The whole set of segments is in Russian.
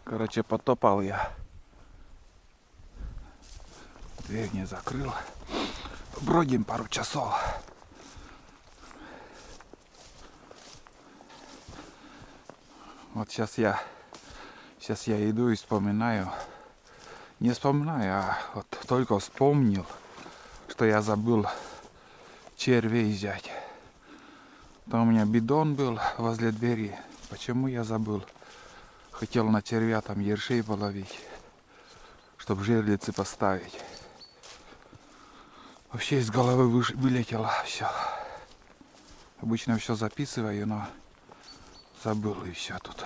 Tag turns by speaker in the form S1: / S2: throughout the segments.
S1: Короче, потопал я. Дверь не закрыл. Бродим пару часов. Вот сейчас я иду и вспоминаю. Не вспоминаю, а вот только вспомнил, что я забыл червей взять. Там у меня бидон был возле двери. Почему я забыл? Хотел на червя там ершей половить, чтобы жерлицы поставить. Вообще из головы вылетело все. Обычно все записываю, но забыл и все тут.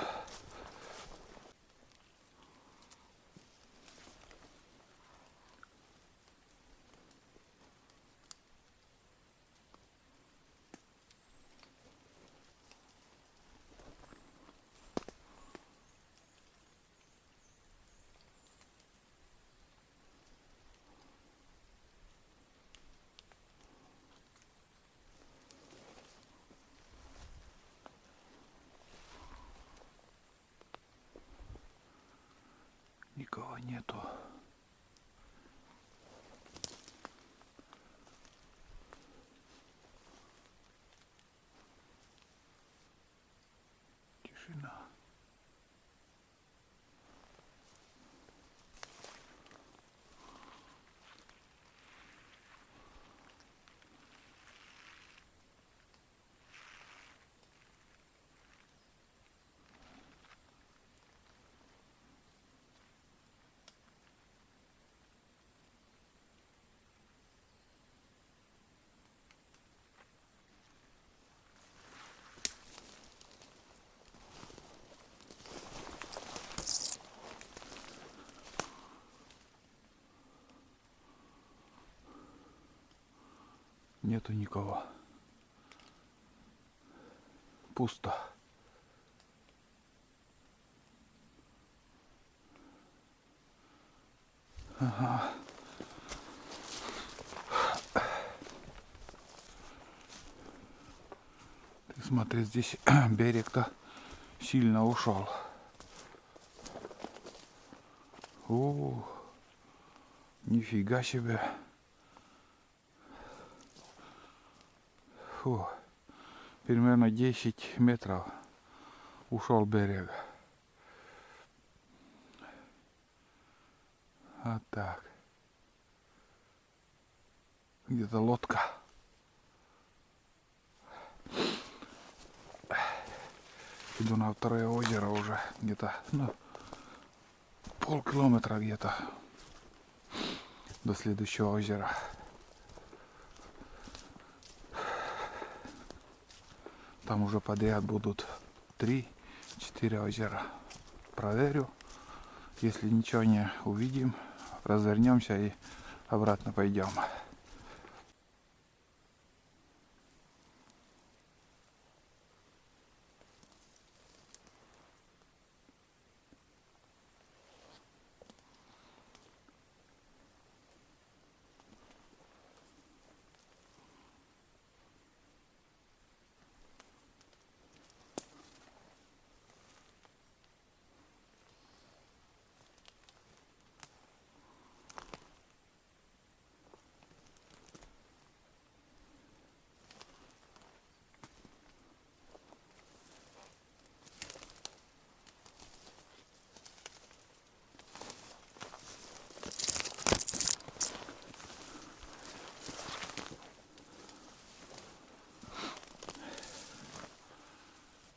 S1: Никого нету. Тишина. Нету никого. Пусто. Ага. Ты смотри, здесь берег-то сильно ушел. О, нифига себе. Фу. Примерно 10 метров ушел берег. Вот так. Где-то лодка. Иду на второе озеро уже. Где-то, полкилометра где-то до следующего озера. Там уже подряд будут 3-4 озера. Проверю. Если ничего не увидим, развернемся и обратно пойдем.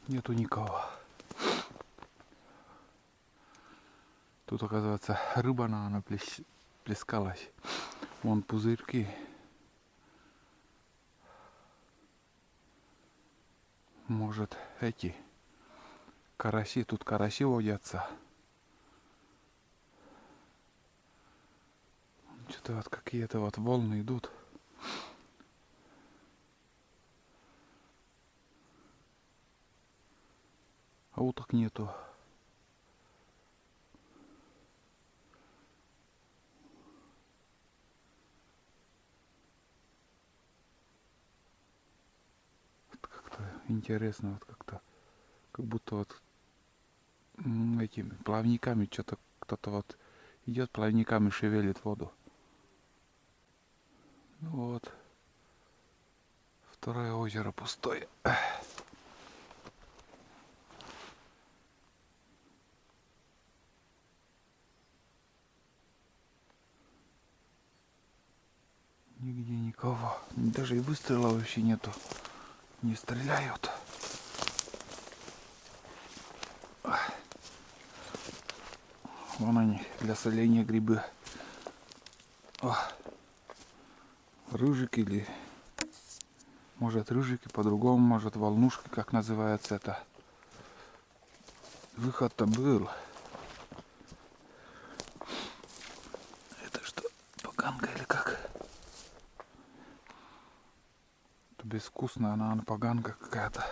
S1: Нету никого. Тут, оказывается, рыба, она плескалась. Вон пузырьки. Может, эти караси. Тут караси водятся. Что-то вот какие-то вот волны идут. А уток нету. Вот как-то интересно, вот как-то, как будто вот этими плавниками, что-то кто-то вот идет плавниками, шевелит воду. Ну вот. Второе озеро пустое. Нигде никого. Даже и выстрела вообще нету. Не стреляют. Вон они, для соления грибы. О, рыжик или... Может рыжики по-другому, может волнушки, как называется это. Выход-то был. Это что, поганка или как? Это безвкусная, она поганка какая-то.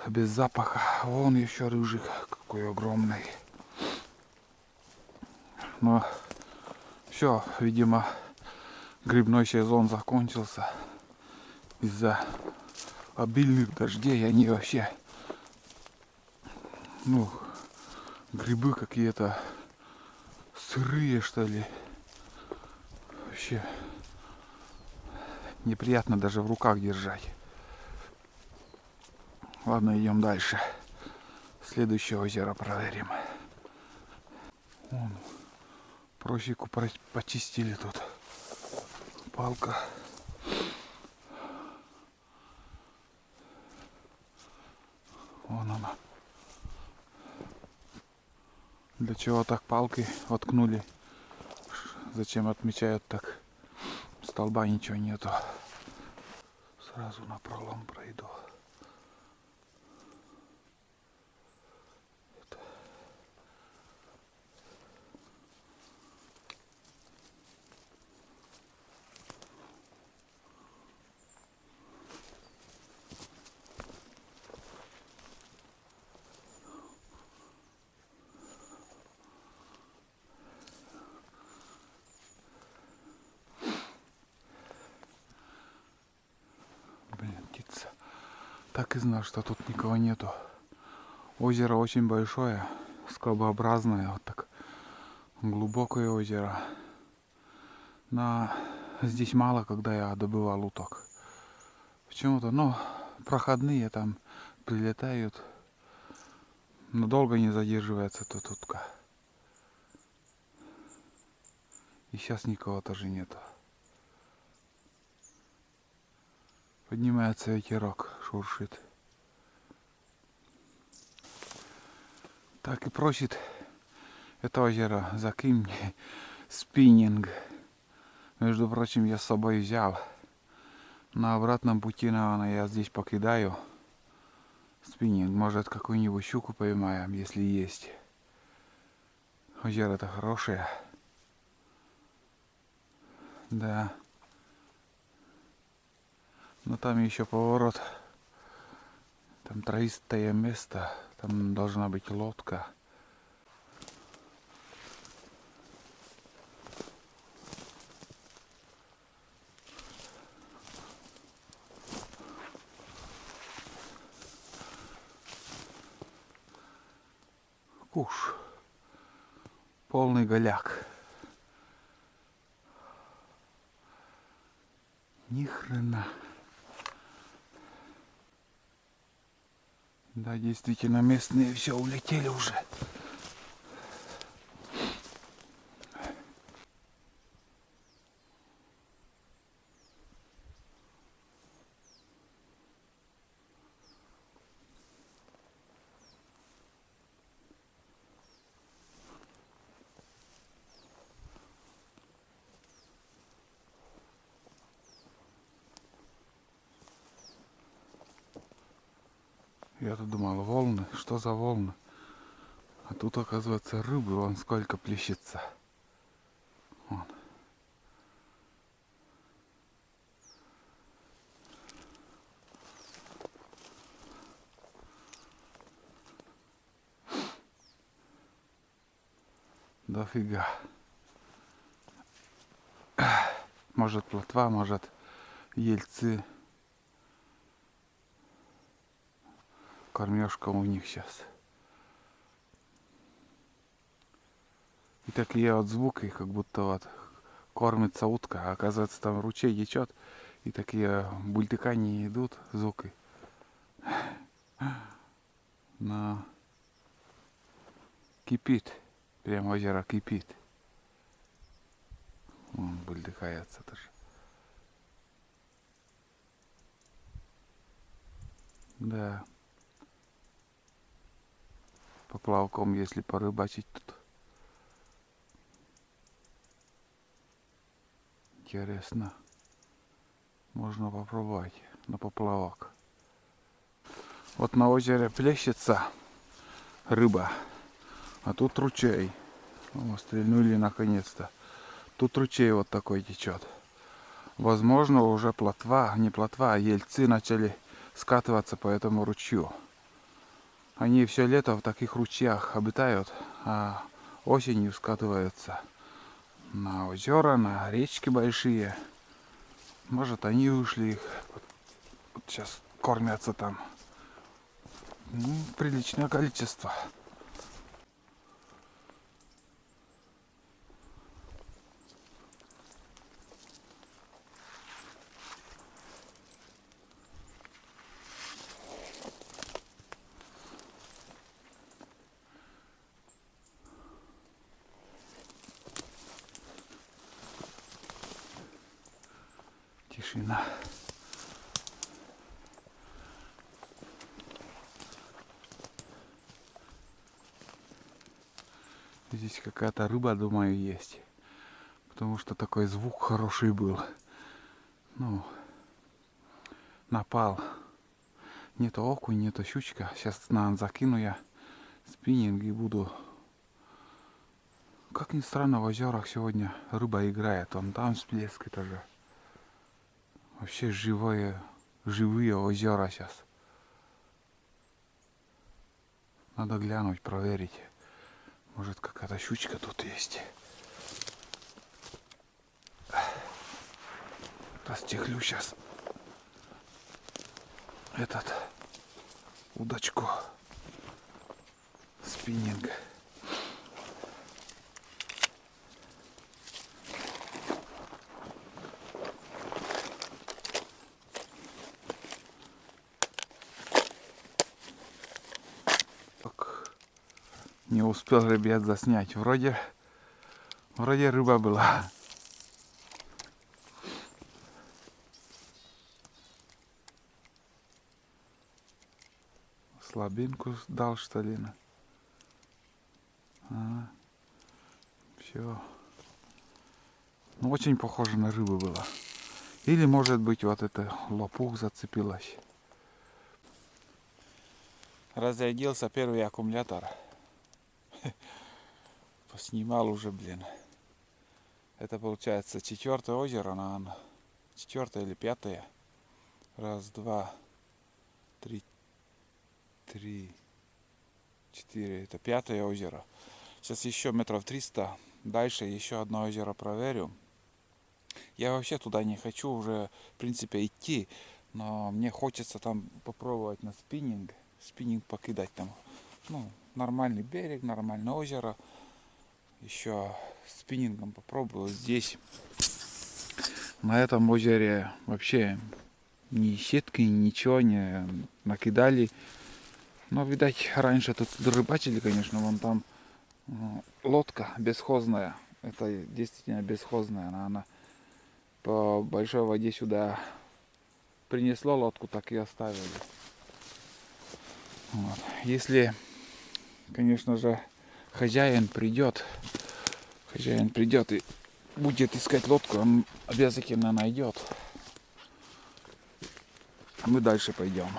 S1: Без запаха. Вон еще рыжик какой огромный. Но все, видимо, грибной сезон закончился. Из-за обильных дождей они вообще, ну, грибы какие-то сырые, что ли. Вообще неприятно даже в руках держать. Ладно, идем дальше. Следующее озеро проверим. Вон, просеку почистили тут. Палка. Вон она. Для чего так палкой воткнули? Зачем отмечают так? Столба ничего нету. Сразу на пролом пройду. Блин, птица. Так и знал, что тут никого нету. Озеро очень большое, скобообразное, вот так глубокое озеро. Но здесь мало, когда я добывал уток. Почему-то, ну, проходные там прилетают, но долго не задерживается тут утка. И сейчас никого тоже нету. Поднимается ветерок, шуршит. Так и просит это озеро, закинь мне спиннинг. Между прочим, я с собой взял. На обратном пути, наверное, я здесь покидаю спиннинг. Может, какую-нибудь щуку поймаем, если есть. Озеро-то хорошее. Да. Но там еще поворот. Там троистое место. Там должна быть лодка. Куш. Полный голяк. Ни хрена. Да, действительно, местные все улетели уже. Я-то думал, волны, что за волны? А тут, оказывается, рыбы, вон сколько плещется. Вон. Дофига. Может плотва, может ельцы. Кормежка у них сейчас. И такие вот звуки, как будто вот кормится утка, а оказывается там ручей течет, и такие бультыкания идут, звуки. Но кипит, прям озеро кипит. Вон бультыкается тоже. Да. Поплавком, если порыбачить тут. Интересно. Можно попробовать на поплавок. Вот на озере плещется рыба, а тут ручей. О, стрельнули наконец-то. Тут ручей вот такой течет. Возможно, уже плотва, не плотва, а ельцы начали скатываться по этому ручью. Они все лето в таких ручьях обитают, а осенью скатываются на озера, на речки большие. Может, они ушли, вот сейчас кормятся там. Ну, приличное количество. Тишина. Здесь какая-то рыба, думаю, есть. Потому что такой звук хороший был. Ну, напал. Нету окунь, нету щучка. Сейчас на закину я спиннинг и буду. Как ни странно, в озерах сегодня рыба играет. Вон там всплески тоже. Вообще живые озера сейчас. Надо глянуть, проверить. Может, какая-то щучка тут есть. Расстеклю сейчас этот удочку. Спиннинг. Не успел, ребят, заснять. Вроде рыба была. Слабинку дал, что ли? Все. Ну, очень похоже на рыбу было. Или, может быть, вот это лопух зацепилась. Разрядился первый аккумулятор. Поснимал уже, блин. Это получается 4-е озеро, наверное. 4-е или 5-е. Раз, два, три, 4. Это 5-е озеро. Сейчас еще метров 300. Дальше еще одно озеро проверю. Я вообще туда не хочу уже, в принципе, идти. Но мне хочется там попробовать на спиннинг. Спиннинг покидать там. Ну, нормальный берег, нормальное озеро. Еще спиннингом попробую здесь. На этом озере вообще ни сетки, ничего не накидали. Но, видать, раньше тут рыбачили, конечно, вон там лодка бесхозная. Это действительно бесхозная. Она по большой воде сюда принесло лодку, так и оставили. Вот. Если, конечно же, хозяин придет и будет искать лодку, он обязательно найдет. А мы дальше пойдем.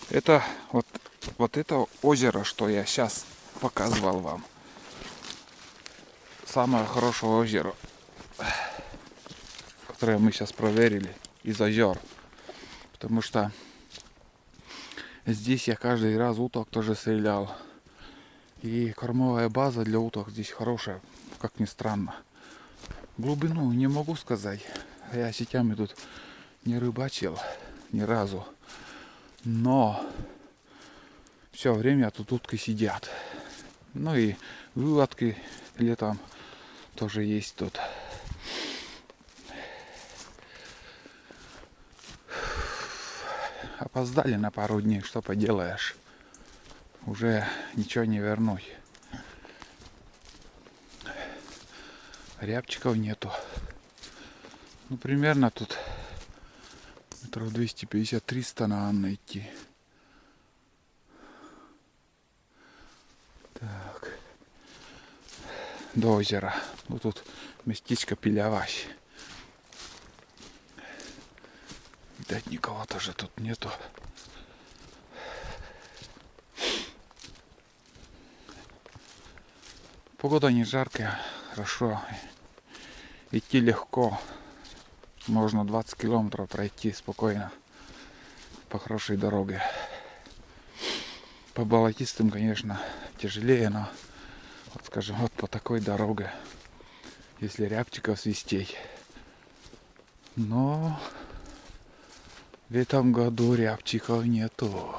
S1: Это вот это озеро, что я сейчас показывал вам. Самое хорошее озеро, которое мы сейчас проверили из озер. Потому что здесь я каждый раз уток тоже стрелял. И кормовая база для уток здесь хорошая, как ни странно. Глубину не могу сказать. Я сетями тут не рыбачил ни разу. Но все время тут утки сидят. Ну и выводки летом тоже есть тут. Опоздали на пару дней, что поделаешь. Уже ничего не вернуть. Рябчиков нету. Ну, примерно тут метров 250-300 надо найти. Так. До озера. Ну, тут местечко Пиляващ. Видать, никого тоже тут нету. Погода не жаркая, хорошо. Идти легко. Можно 20 километров пройти спокойно. По хорошей дороге. По болотистым, конечно, тяжелее, но вот, скажем, вот по такой дороге, если рябчиков свистеть. Но в этом году рябчиков нету.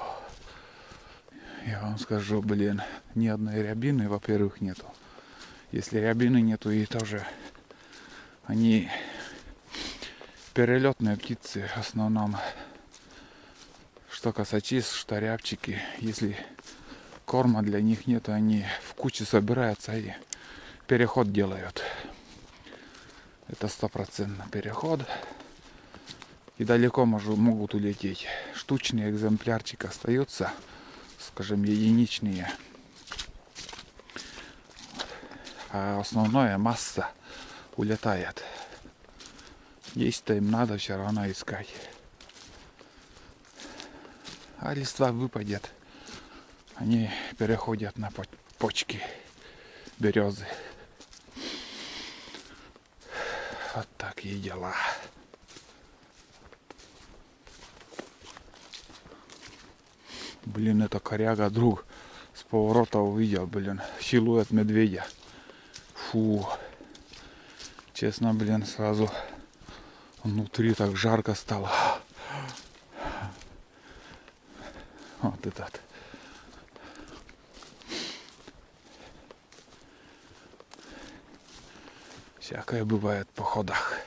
S1: Я вам скажу, блин, ни одной рябины, во-первых, нету. Если рябины нету, и тоже они перелетные птицы в основном. Что косачис, что рябчики. Если корма для них нет, они в кучу собираются и переход делают. Это 100% переход. И далеко могут улететь. Штучный экземплярчик остается, скажем, единичные. А основная масса улетает. Есть-то им надо все равно искать. А листва выпадет. Они переходят на почки березы. Вот такие дела. Блин, это коряга, друг, с поворота увидел, блин, силуэт медведя. Фу. Честно, блин, сразу внутри так жарко стало. Вот этот. Всякое бывает в походах.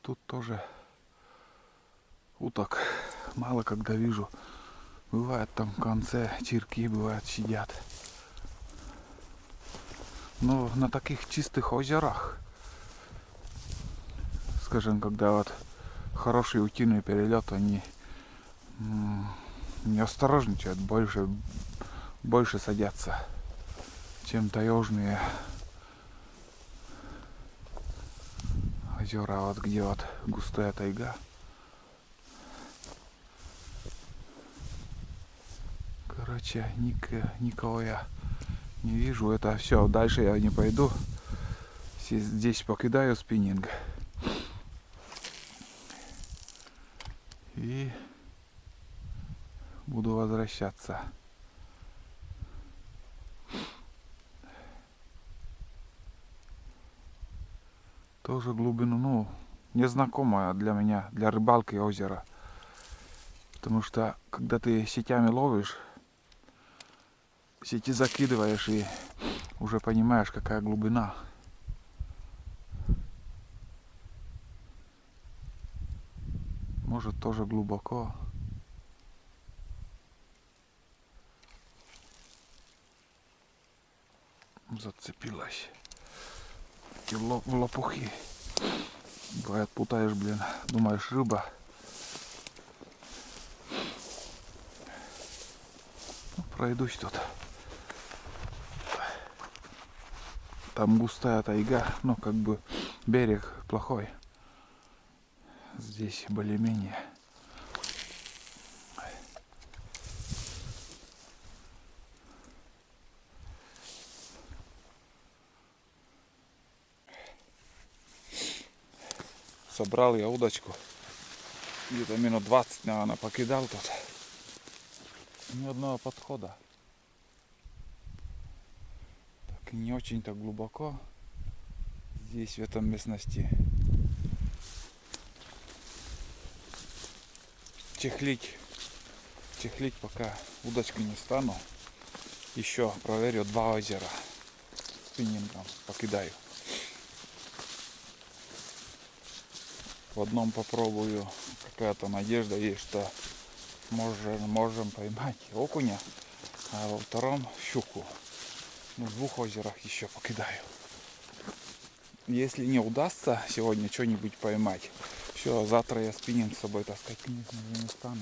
S1: Тут тоже уток мало когда вижу. Бывает там в конце чирки, бывает сидят. Но на таких чистых озерах, скажем, когда вот хороший утиный перелет, они не осторожничают, больше садятся, чем таежные озера, вот где вот густая тайга. Короче, никого я не вижу. Это все, дальше я не пойду. Здесь покидаю спиннинг. И буду возвращаться. Тоже глубину, ну, незнакомая для меня, для рыбалки озера. Потому что, когда ты сетями ловишь, сети закидываешь и уже понимаешь, какая глубина. Может, тоже глубоко. Зацепилась. В лопухи. Бывает, путаешь, блин, думаешь, рыба. Ну, пройдусь тут. Там густая тайга, ну, как бы берег плохой. Здесь более-менее. Собрал я удочку. Где-то минут 20, наверное, покидал тут. Ни одного подхода. Так не очень-то глубоко здесь, в этом местности. Чехлить пока удочкой не стану. Еще проверю 2 озера спиннингом, покидаю. В одном попробую, какая-то надежда есть, что можем поймать окуня, а во втором щуку. В 2 озерах еще покидаю. Если не удастся сегодня что-нибудь поймать, все, завтра я спиннинг с собой таскать, конечно, не стану.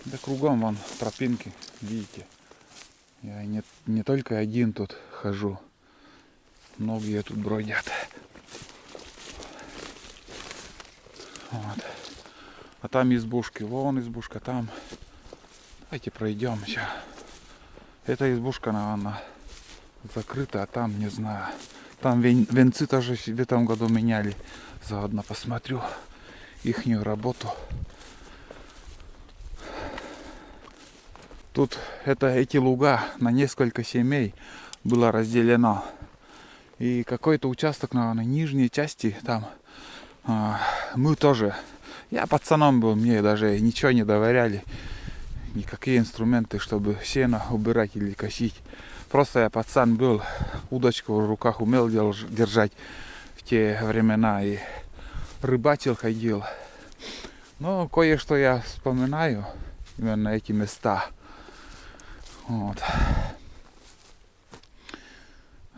S1: Да кругом вон тропинки, видите. Я не только один тут хожу. Многие тут бродят. Вот. А там избушки, вон избушка, там. Давайте пройдем сейчас. Эта избушка, наверное, закрыта, а там не знаю. Там венцы тоже в этом году меняли. Заодно посмотрю ихнюю работу. Тут эти луга на несколько семей было разделено. И какой-то участок, наверное, нижней части там мы тоже. Я пацаном был, мне даже ничего не доверяли. Никакие инструменты, чтобы сено убирать или косить. Просто я пацан был, удочку в руках умел держать в те времена. И рыбачил, ходил. Но кое-что я вспоминаю, именно эти места. Вот.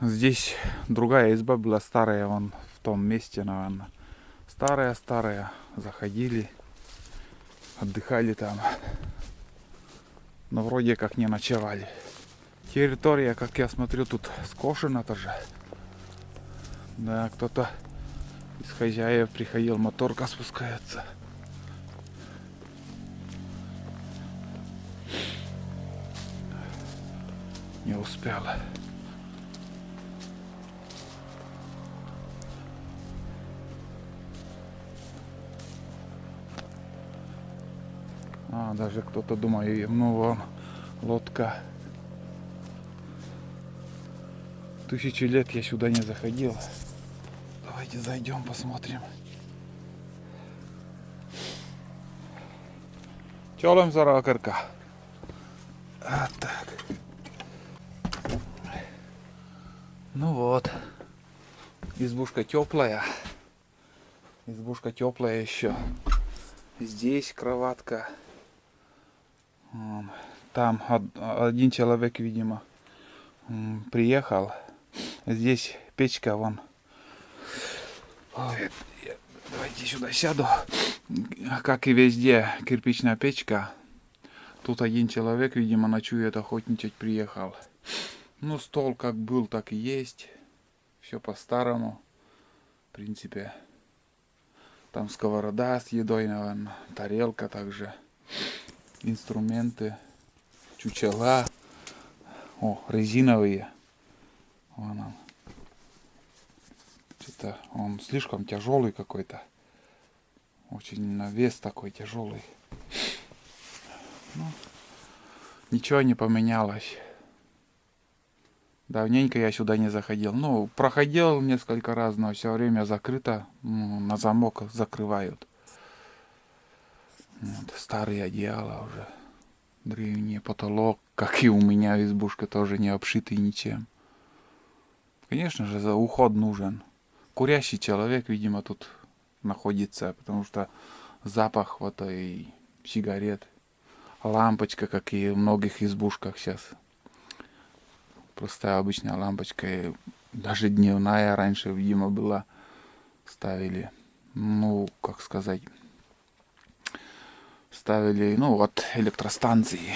S1: Здесь другая изба была старая, вон в том месте, наверное. Старая, заходили, отдыхали там. Но вроде как не ночевали. Территория, как я смотрю, тут скошена тоже. Да, кто-то из хозяев приходил, моторка спускается. Не успела. Даже кто-то думает, ну вон лодка. 1000 лет я сюда не заходил. Давайте зайдем, посмотрим. Чолом заракарка. Вот так. Ну вот. Избушка теплая. Избушка теплая еще. Здесь кроватка. Там один человек, видимо, приехал. Здесь печка, вон. Ой, давайте сюда сяду. Как и везде, кирпичная печка. Тут один человек, видимо, ночует, охотничать приехал. Ну, стол как был, так и есть. Все по-старому. В принципе. Там сковорода с едой, наверное. Тарелка также. Инструменты. Чучела. О, резиновые. Вон он. Что-то он слишком тяжелый какой-то. Очень на вес такой тяжелый. Ну, ничего не поменялось. Давненько я сюда не заходил. Ну, проходил несколько раз, но все время закрыто. На замок закрывают. Вот, старые одеяла уже. Древний потолок, как и у меня избушка, тоже не обшитый ничем. Конечно же, за уход нужен. Курящий человек, видимо, тут находится, потому что запах вот и сигарет. Лампочка, как и в многих избушках сейчас. Простая обычная лампочка, даже дневная раньше, видимо, была. Ставили, ну, как сказать, ставили, ну, от электростанции.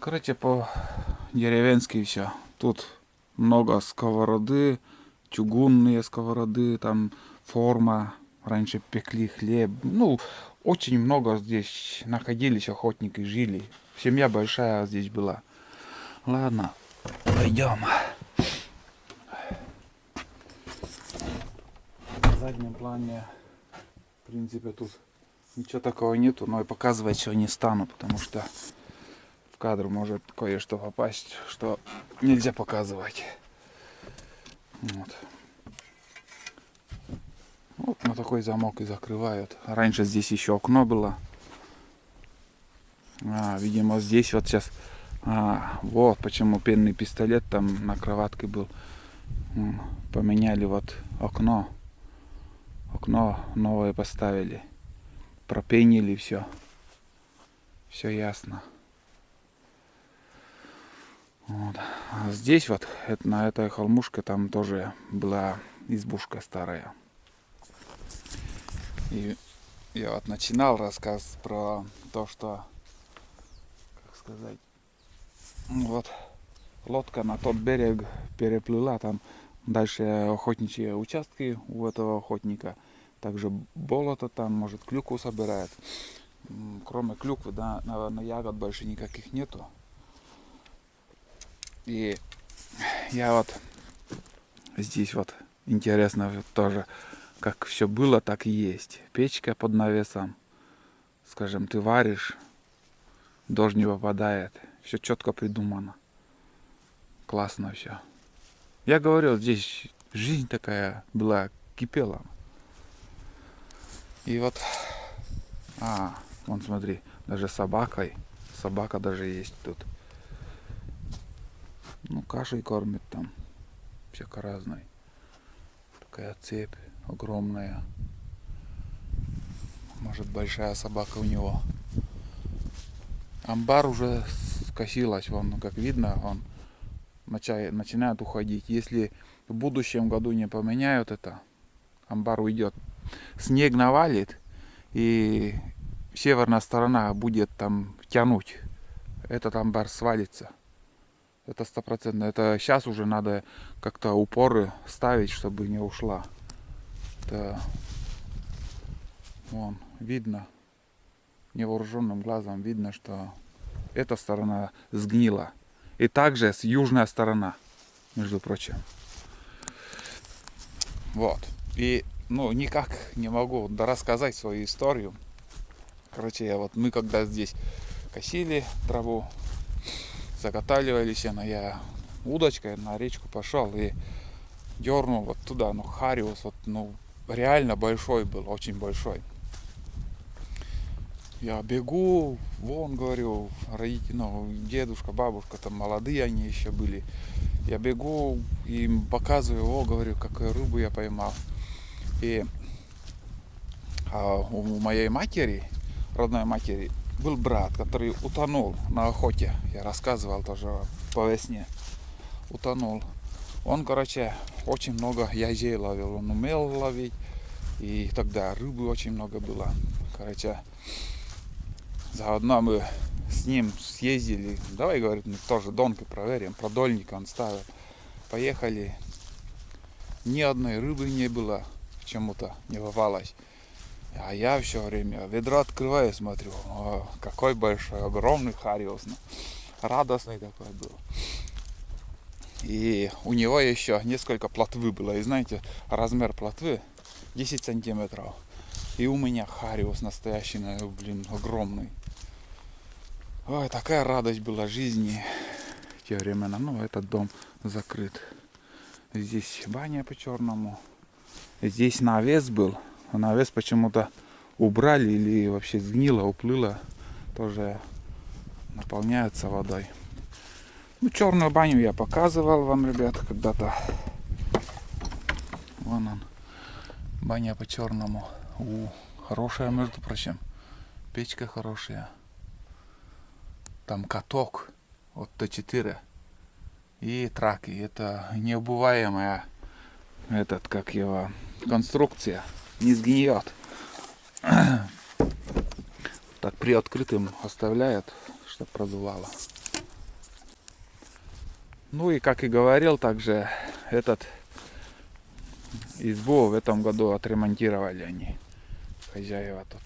S1: Короче, по-деревенски все. Тут много сковороды, чугунные сковороды, там форма. Раньше пекли хлеб. Ну, очень много здесь находились охотники, жили. Семья большая здесь была. Ладно, пойдем. На заднем плане, в принципе, тут Ничего такого нету, но и показывать все не стану, потому что в кадр может кое-что попасть, что нельзя показывать. Вот. Вот на такой замок и закрывают. Раньше здесь еще окно было. Видимо, здесь вот сейчас. Вот почему пенный пистолет там на кроватке был. Поменяли вот окно. Окно новое поставили. Пропенили все. Все ясно. Вот. А здесь вот, на этой холмушке, там тоже была избушка старая. И я вот начинал рассказ про то, что, как сказать, вот лодка на тот берег переплыла, там дальше охотничьи участки у этого охотника, также болото там, может, клюкву собирает. Кроме клюквы, да, наверное, ягод больше никаких нету. И я вот здесь вот интересно тоже, как все было, так и есть. Печка под навесом. Скажем, ты варишь, дождь не попадает. Все четко придумано. Классно все. Я говорю, здесь жизнь такая была, кипела. И вот, вон смотри, даже собакой. Собака даже есть тут. Ну, кашей кормит там. Всяко разной. Такая цепь огромная. Может, большая собака у него. Амбар уже скосилась, вон, как видно, он начинает уходить. Если в будущем году не поменяют это, амбар уйдет. Снег навалит, и северная сторона будет там тянуть. Этот амбар свалится. Это 100%. Это сейчас уже надо как-то упоры ставить, чтобы не ушла. Это вон, видно, невооруженным глазом видно, что эта сторона сгнила. И также с южная сторона, между прочим. Вот. И никак не могу рассказать свою историю. Короче, мы когда здесь косили траву, заготавливали сено, я удочкой на речку пошел и дернул вот туда, хариус, реально большой был, очень большой. Я бегу, вон, говорю, родители, дедушка, бабушка, там молодые они еще были. Я бегу, им показываю, говорю, какую рыбу я поймал. И у моей матери, родной матери, был брат, который утонул на охоте. Я рассказывал тоже по весне. Утонул. Он, очень много язей ловил. Он умел ловить. И тогда рыбы очень много было. Заодно мы с ним съездили. Давай, говорит, мы тоже донки проверим. Продольника он ставил. Поехали. Ни одной рыбы не было. Почему-то не попалось. А я все время ведро открываю, смотрю. Какой большой, огромный хариус. Радостный такой был. И у него еще несколько плотвы было. И знаете, размер плотвы 10 сантиметров. И у меня хариус настоящий, огромный. Ой, такая радость была жизни в те времена. Этот дом закрыт. Здесь баня по-черному. Здесь навес был. Навес почему-то убрали или вообще сгнило, уплыло. Тоже наполняется водой. Черную баню я показывал вам, ребят, когда-то. Вон он. Баня по-черному. Хорошая, между прочим. Печка хорошая. Там каток от Т4 и траки. Это неубываемая конструкция. Не сгниет. Так при открытым оставляют, чтобы продувало. И как и говорил, также избу в этом году отремонтировали они, хозяева тут.